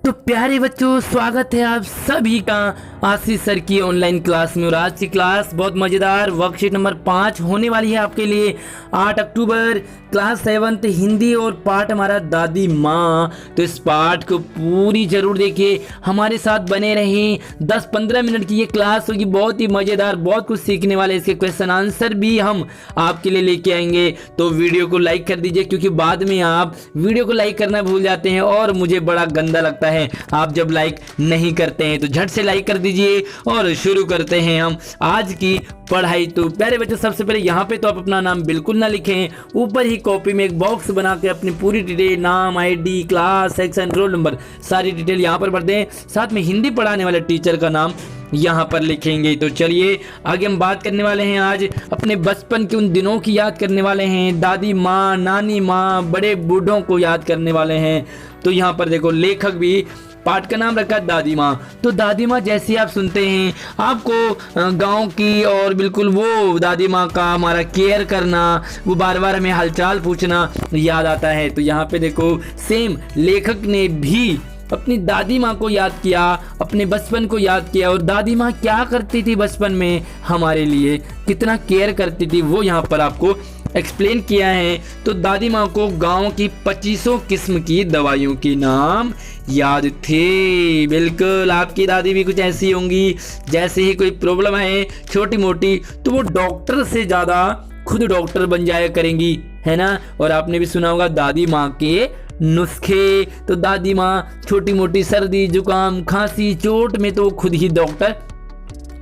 तो प्यारे बच्चों, स्वागत है आप सभी का आशीष सर की ऑनलाइन क्लास में। और आज की क्लास बहुत मज़ेदार वर्कशीट नंबर 5 होने वाली है आपके लिए। 8 अक्टूबर क्लास 7 हिंदी और पाठ हमारा दादी माँ। तो इस पाठ को पूरी जरूर देखिए, हमारे साथ बने रहें। 10-15 मिनट की ये क्लास होगी, बहुत ही मज़ेदार, बहुत कुछ सीखने वाले। इसके क्वेश्चन आंसर भी हम आपके लिए लेके आएंगे। तो वीडियो को लाइक कर दीजिए, क्योंकि बाद में आप वीडियो को लाइक करना भूल जाते हैं और मुझे बड़ा गंदा लगता है आप जब लाइक नहीं करते हैं। तो झट से लाइक कर दीजिए और शुरू करते हैं हम आज की पढ़ाई। तो प्यारे बच्चों, सबसे पहले यहाँ पे तो आप अपना नाम बिल्कुल ना लिखें, ऊपर ही कॉपी में एक बॉक्स बना के अपनी पूरी डिटेल, नाम, ID, class, section, roll number, सारी डिटेल यहाँ पर भर दें। साथ में हिंदी पढ़ाने वाले टीचर का नाम यहाँ पर लिखेंगे। तो चलिए आगे हम बात करने वाले हैं। आज अपने बचपन के उन दिनों की याद करने वाले हैं। दादी माँ, नानी माँ, बड़े बूढ़ों को याद करने वाले हैं। तो यहाँ पर देखो, लेखक भी पाठ का नाम रखा दादी माँ। तो दादी माँ जैसे आप सुनते हैं, आपको गांव की और बिल्कुल वो दादी माँ का हमारा केयर करना, वो बार बार हमें हालचाल पूछना याद आता है। तो यहाँ पे देखो, सेम लेखक ने भी अपनी दादी माँ को याद किया, अपने बचपन को याद किया। और दादी माँ क्या करती थी बचपन में हमारे लिए, कितना केयर करती थी, वो यहाँ पर आपको एक्सप्लेन किया है। तो दादी माँ को गांव की 2500 किस्म की दवाइयों के नाम याद थे। बिल्कुल, आपकी दादी भी कुछ ऐसी होंगी, जैसे ही कोई प्रॉब्लम है छोटी मोटी, तो वो डॉक्टर से ज़्यादा खुद डॉक्टर बन जाया करेंगी, है ना। और आपने भी सुना होगा दादी माँ के नुस्खे। तो दादी माँ छोटी मोटी सर्दी, जुकाम, खांसी, चोट में तो खुद ही डॉक्टर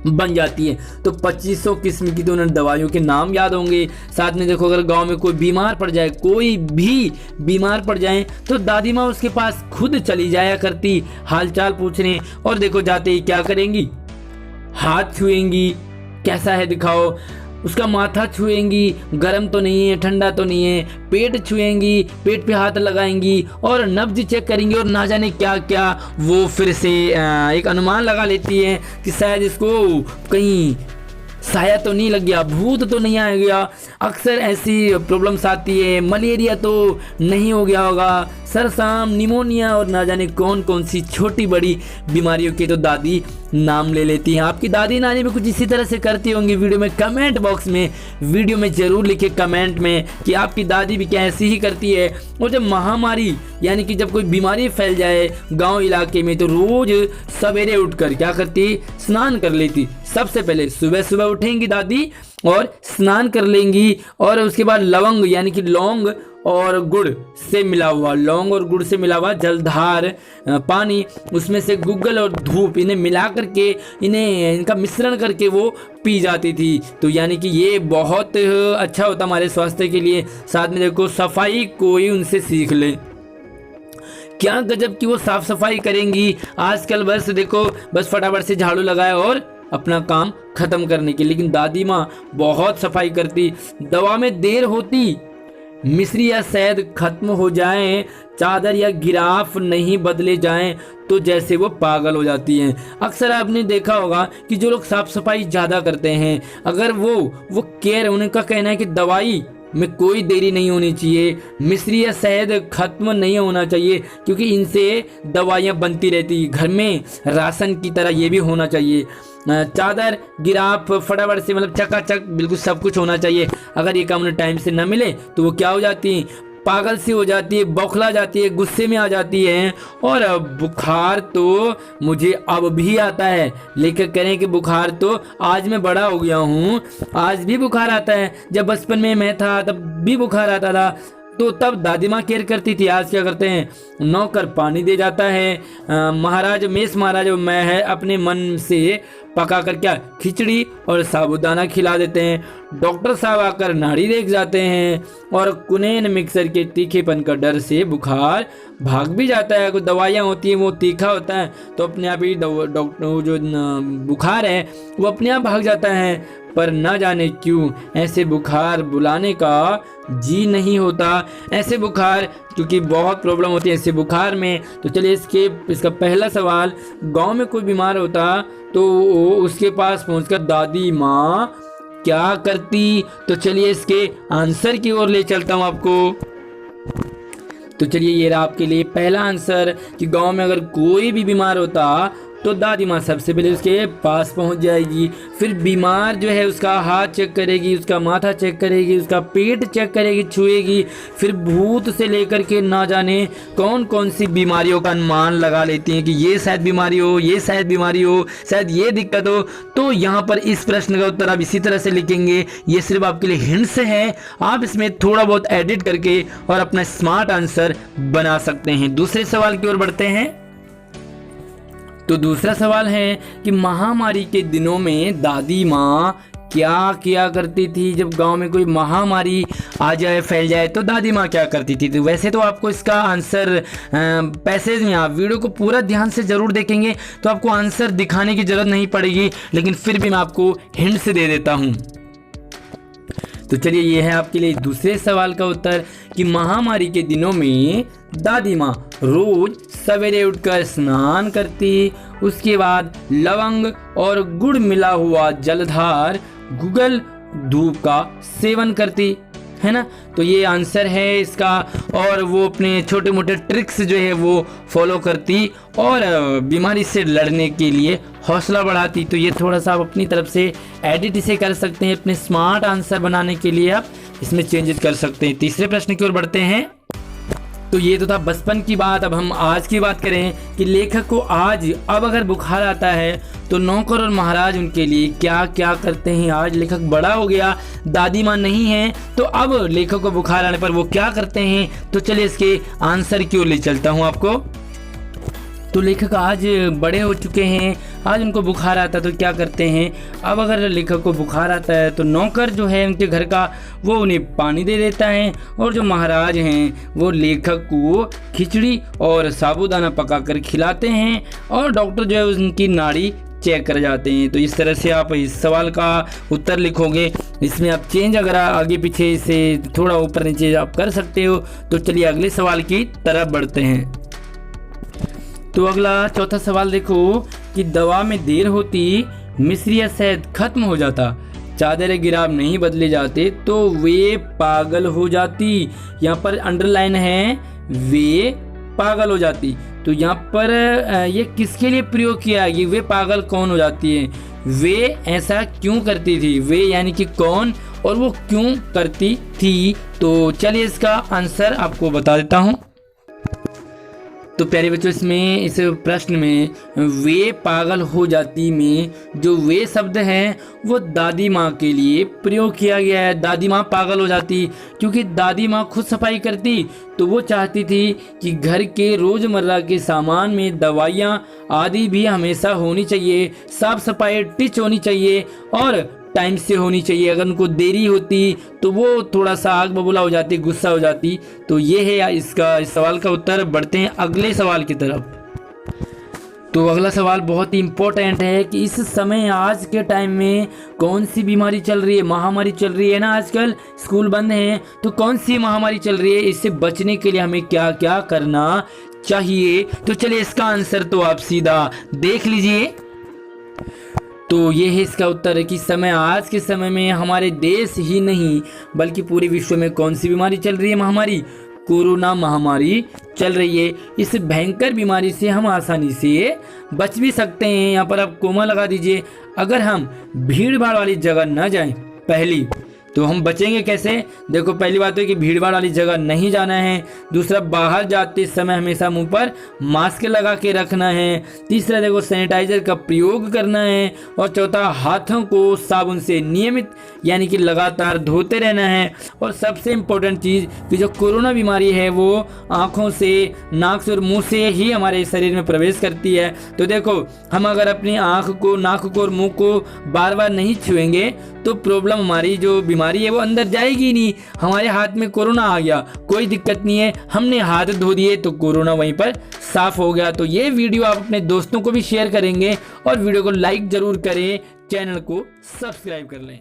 बन जाती है। तो 2500 किस्म की तो उन्हें दवाइयों के नाम याद होंगे। साथ में देखो, अगर गांव में कोई बीमार पड़ जाए, कोई भी बीमार पड़ जाए, तो दादी माँ उसके पास खुद चली जाया करती हालचाल पूछने। और देखो, जाते ही क्या करेंगी, हाथ छुएंगी, कैसा है दिखाओ, उसका माथा छुएंगी, गर्म तो नहीं है, ठंडा तो नहीं है, पेट छुएंगी, पेट पे हाथ लगाएंगी और नब्ज चेक करेंगी। और ना जाने क्या क्या वो फिर से एक अनुमान लगा लेती है कि शायद इसको कहीं साया तो नहीं लग गया, भूत तो नहीं आ गया। अक्सर ऐसी प्रॉब्लम्स आती है, मलेरिया तो नहीं हो गया होगा, सरसाम, निमोनिया और ना जाने कौन कौन सी छोटी बड़ी बीमारियों के तो दादी नाम ले लेती हैं। आपकी दादी नानी भी कुछ इसी तरह से करती होंगी। वीडियो में कमेंट बॉक्स में वीडियो में ज़रूर लिखे कमेंट में कि आपकी दादी भी क्या ऐसी ही करती है। और जब महामारी यानी कि जब कोई बीमारी फैल जाए गांव इलाके में, तो रोज़ सवेरे उठकर क्या करती, स्नान कर लेती। सबसे पहले सुबह सुबह उठेंगी दादी और स्नान कर लेंगी। और उसके बाद लवंग यानी कि लौंग और गुड़ से मिला हुआ, लौंग और गुड़ से मिला हुआ जलधार पानी, उसमें से गुग्गल और धूप, इन्हें मिला करके, इनका मिश्रण करके वो पी जाती थी। तो यानी कि ये बहुत अच्छा होता हमारे स्वास्थ्य के लिए। साथ में देखो, सफाई कोई उनसे सीख ले, क्या गजब की वो साफ सफाई करेंगी। आजकल बस देखो, बस फटाफट से झाड़ू लगाया और अपना काम खत्म करने की, लेकिन दादी माँ बहुत सफाई करती। दवा में देर होती, मिश्री या शहद खत्म हो जाए, चादर या गिराफ नहीं बदले जाएं, तो जैसे वो पागल हो जाती हैं। अक्सर आपने देखा होगा कि जो लोग साफ सफाई ज़्यादा करते हैं, अगर वो केयर, उनका कहना है कि दवाई में कोई देरी नहीं होनी चाहिए, मिश्री या शहद खत्म नहीं होना चाहिए, क्योंकि इनसे दवाइयाँ बनती रहती। घर में राशन की तरह ये भी होना चाहिए। चादर, गिराफ फटाफट से, मतलब चकाचक बिल्कुल सब कुछ होना चाहिए। अगर ये काम उन्हें टाइम से न मिले तो वो क्या हो जाती हैं, पागल सी हो जाती है, बौखला जाती है, गुस्से में आ जाती है। और बुखार तो मुझे अब भी आता है। लेकर करें कि बुखार तो आज मैं बड़ा हो गया हूँ, आज भी बुखार आता है। जब बचपन में मैं था तब भी बुखार आता था, तो तब दादी माँ केयर करती थी। आज क्या करते हैं, नौकर पानी दे जाता है, महाराज मेस महाराज मैं है अपने मन से पका कर क्या खिचड़ी और साबूदाना खिला देते हैं। डॉक्टर साहब आकर नाड़ी देख जाते हैं और कुनेन मिक्सर के तीखेपन का डर से बुखार भाग भी जाता है। कुछ दवाइयाँ होती हैं वो तीखा होता है, तो अपने आप ही डॉक्टर जो बुखार है वो अपने आप भाग जाता है। पर न जाने क्यों ऐसे बुखार बुलाने का जी नहीं होता। ऐसे बुखार, क्योंकि बहुत प्रॉब्लम होती है ऐसे बुखार में। तो चलिए इसका पहला सवाल, गांव में कोई बीमार होता तो उसके पास पहुंचकर दादी माँ क्या करती। तो चलिए इसके आंसर की ओर ले चलता हूँ आपको। तो चलिए ये रहा आपके लिए पहला आंसर कि गांव में अगर कोई भी बीमार होता तो दादी माँ सबसे पहले उसके पास पहुंच जाएगी, फिर बीमार जो है उसका हाथ चेक करेगी, उसका माथा चेक करेगी, उसका पेट चेक करेगी, छुएगी, फिर भूत से लेकर के ना जाने कौन कौन सी बीमारियों का अनुमान लगा लेती हैं कि ये शायद बीमारी हो, ये शायद बीमारी हो, शायद ये दिक्कत हो। तो यहाँ पर इस प्रश्न का उत्तर आप इसी तरह से लिखेंगे। ये सिर्फ आपके लिए हिंट्स है, आप इसमें थोड़ा बहुत एडिट करके और अपना स्मार्ट आंसर बना सकते हैं। दूसरे सवाल की ओर बढ़ते हैं। तो दूसरा सवाल है कि महामारी के दिनों में दादी माँ क्या किया करती थी। जब गांव में कोई महामारी आ जाए, फैल जाए, तो दादी माँ क्या करती थी। तो वैसे तो आपको इसका आंसर पैसेज में, आप वीडियो को पूरा ध्यान से ज़रूर देखेंगे तो आपको आंसर दिखाने की ज़रूरत नहीं पड़ेगी, लेकिन फिर भी मैं आपको हिंट्स दे देता हूँ। तो चलिए ये है आपके लिए दूसरे सवाल का उत्तर कि महामारी के दिनों में दादी माँ रोज सवेरे उठकर स्नान करती, उसके बाद लवंग और गुड़ मिला हुआ जलधार गुगल धूप का सेवन करती, है ना। तो ये आंसर है इसका। और वो अपने छोटे मोटे ट्रिक्स जो है वो फॉलो करती और बीमारी से लड़ने के लिए हौसला बढ़ाती। तो ये थोड़ा सा आप अपनी तरफ से एडिट इसे कर सकते हैं, अपने स्मार्ट आंसर बनाने के लिए आप इसमें चेंजेस कर सकते हैं। तीसरे प्रश्न की ओर बढ़ते हैं। तो ये तो था बचपन की बात। अब हम आज की बात करें कि लेखक को आज अब अगर बुखार आता है तो नौकर और महाराज उनके लिए क्या क्या करते हैं। आज लेखक बड़ा हो गया, दादी माँ नहीं है, तो अब लेखक को बुखार आने पर वो क्या करते हैं। तो चलिए इसके आंसर की ओर ले चलता हूँ आपको। तो लेखक आज बड़े हो चुके हैं, आज उनको बुखार आता है तो क्या करते हैं। अब अगर लेखक को बुखार आता है तो नौकर जो है उनके घर का वो उन्हें पानी दे देता है, और जो महाराज हैं वो लेखक को खिचड़ी और साबूदाना पकाकर खिलाते हैं, और डॉक्टर जो है उनकी नाड़ी चेक कर जाते हैं। तो इस तरह से आप इस सवाल का उत्तर लिखोगे। इसमें आप चेंज अगर आगे पीछे से थोड़ा ऊपर नीचे आप कर सकते हो। तो चलिए अगले सवाल की तरफ बढ़ते हैं। तो अगला चौथा सवाल देखो कि दवा में देर होती, मिश्री या शहद खत्म हो जाता, चादर गिराब नहीं बदले जाते तो वे पागल हो जाती। यहाँ पर अंडरलाइन है, वे पागल हो जाती। तो यहाँ पर ये किसके लिए प्रयोग किया है, वे पागल कौन हो जाती है, वे ऐसा क्यों करती थी, वे यानी कि कौन, और वो क्यों करती थी। तो चलिए इसका आंसर आपको बता देता हूँ। तो प्यारे बच्चों, इसमें इस प्रश्न में वे पागल हो जाती में जो वे शब्द हैं वो दादी माँ के लिए प्रयोग किया गया है। दादी माँ पागल हो जाती क्योंकि दादी माँ खुद सफाई करती, तो वो चाहती थी कि घर के रोज़मर्रा के सामान में दवाइयाँ आदि भी हमेशा होनी चाहिए, साफ सफाई टिच होनी चाहिए और टाइम से होनी चाहिए। अगर उनको देरी होती तो वो थोड़ा सा आग बबूला हो जाती, गुस्सा हो जाती। तो ये है इसका इस सवाल का उत्तर। बढ़ते हैं अगले सवाल की तरफ। तो अगला सवाल बहुत ही इम्पोर्टेंट है कि इस समय आज के टाइम में कौन सी बीमारी चल रही है, महामारी चल रही है ना। आजकल स्कूल बंद हैं तो कौन सी महामारी चल रही है, इससे बचने के लिए हमें क्या क्या करना चाहिए। तो चलिए इसका आंसर तो आप सीधा देख लीजिए। तो ये है इसका उत्तर है कि समय आज के समय में हमारे देश ही नहीं बल्कि पूरे विश्व में कौन सी बीमारी चल रही है, महामारी, कोरोना महामारी चल रही है। इस भयंकर बीमारी से हम आसानी से बच भी सकते हैं। यहाँ पर आप कोमा लगा दीजिए। अगर हम भीड़ भाड़ वाली जगह न जाएं, पहली तो हम बचेंगे कैसे। देखो पहली बात है कि भीड़ भाड़ वाली जगह नहीं जाना है। दूसरा, बाहर जाते समय हमेशा मुंह पर मास्क लगा के रखना है। तीसरा, देखो सैनिटाइजर का प्रयोग करना है। और चौथा, हाथों को साबुन से नियमित यानी कि लगातार धोते रहना है। और सबसे इम्पोर्टेंट चीज़ कि जो कोरोना बीमारी है वो आँखों से, नाक से और मुँह से ही हमारे शरीर में प्रवेश करती है। तो देखो हम अगर अपनी आँख को, नाक को और मुँह को बार बार नहीं छुएंगे तो प्रॉब्लम, हमारी जो बीमारी है वो अंदर जाएगी नहीं। हमारे हाथ में कोरोना आ गया, कोई दिक्कत नहीं है, हमने हाथ धो दिए तो कोरोना वहीं पर साफ हो गया। तो ये वीडियो आप अपने दोस्तों को भी शेयर करेंगे और वीडियो को लाइक जरूर करें, चैनल को सब्सक्राइब कर लें।